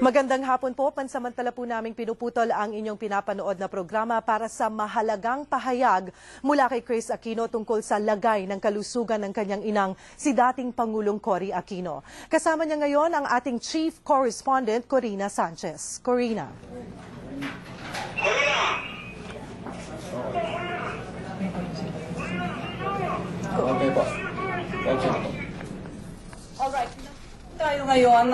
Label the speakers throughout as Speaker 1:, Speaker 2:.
Speaker 1: Magandang hapon po. Pansamantala po naming pinuputol ang inyong pinapanood na programa para sa mahalagang pahayag mula kay Chris Aquino tungkol sa lagay ng kalusugan ng kanyang inang si dating Pangulong Cory Aquino. Kasama niya ngayon ang ating Chief Correspondent Corina Sanchez. Corina.
Speaker 2: Okay po.
Speaker 3: Alright. Tayo ngayon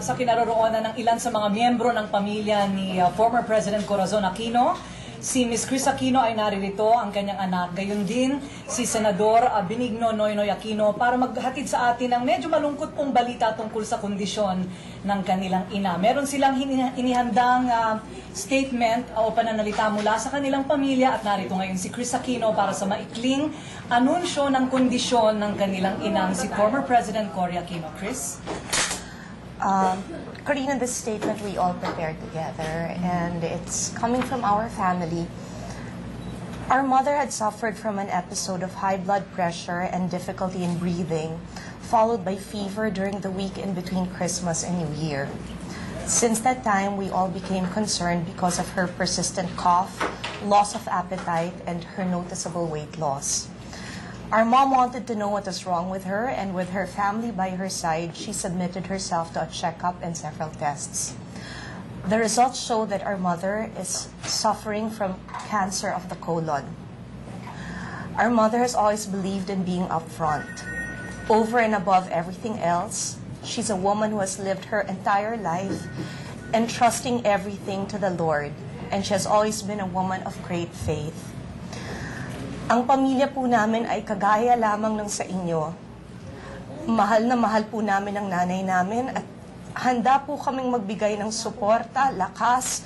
Speaker 3: sa kinaroroonan ng ilan sa mga miyembro ng pamilya ni former President Corazon Aquino. Si Ms. Chris Aquino ay naririto, ang kanyang anak. Gayon din si Senador Benigno Noynoy Aquino para maghatid sa atin ang medyo malungkot pong balita tungkol sa kondisyon ng kanilang ina. Meron silang inihandang statement o pananalita mula sa kanilang pamilya at narito ngayon si Chris Aquino para sa maikling anunsyo ng kondisyon ng kanilang inang si former President Cory Aquino. Chris?
Speaker 4: Corina, this statement we all prepared together, and it's coming from our family. Our mother had suffered from an episode of high blood pressure and difficulty in breathing, followed by fever during the week in between Christmas and New Year. Since that time, we all became concerned because of her persistent cough, loss of appetite, and her noticeable weight loss. Our mom wanted to know what was wrong with her, and with her family by her side, she submitted herself to a checkup and several tests. The results show that our mother is suffering from cancer of the colon. Our mother has always believed in being upfront. Over and above everything else, she's a woman who has lived her entire life entrusting everything to the Lord, and she has always been a woman of great faith. Ang pamilya po namin ay kagaya lamang ng sa inyo. Mahal na mahal po namin ang nanay namin at handa po kaming magbigay ng suporta, lakas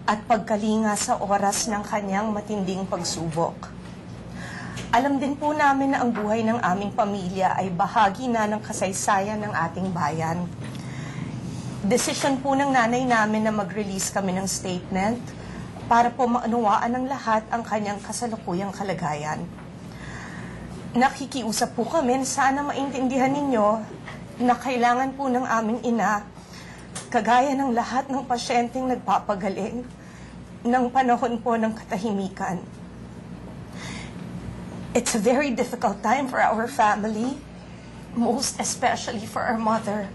Speaker 4: at pagkalinga sa oras ng kanyang matinding pagsubok. Alam din po namin na ang buhay ng aming pamilya ay bahagi na ng kasaysayan ng ating bayan. Desisyon po ng nanay namin na mag-release kami ng statement para po maunawaan ng lahat ang kanyang kasalukuyang kalagayan. Nakikiusap po kami, sana maintindihan ninyo na kailangan po ng aming ina, kagaya ng lahat ng pasyenteng nagpapagaling, ng panahon po ng katahimikan. It's a very difficult time for our family, most especially for our mother.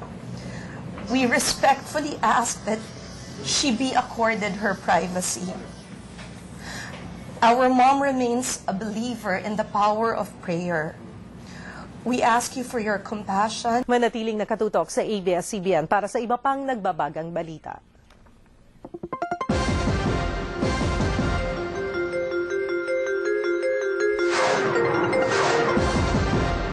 Speaker 4: We respectfully ask that she be accorded her privacy. Our mom remains a believer in the power of prayer. We ask you for your compassion.
Speaker 1: Manatiling nakatutok sa ABS-CBN para sa iba pang nagbabagang balita.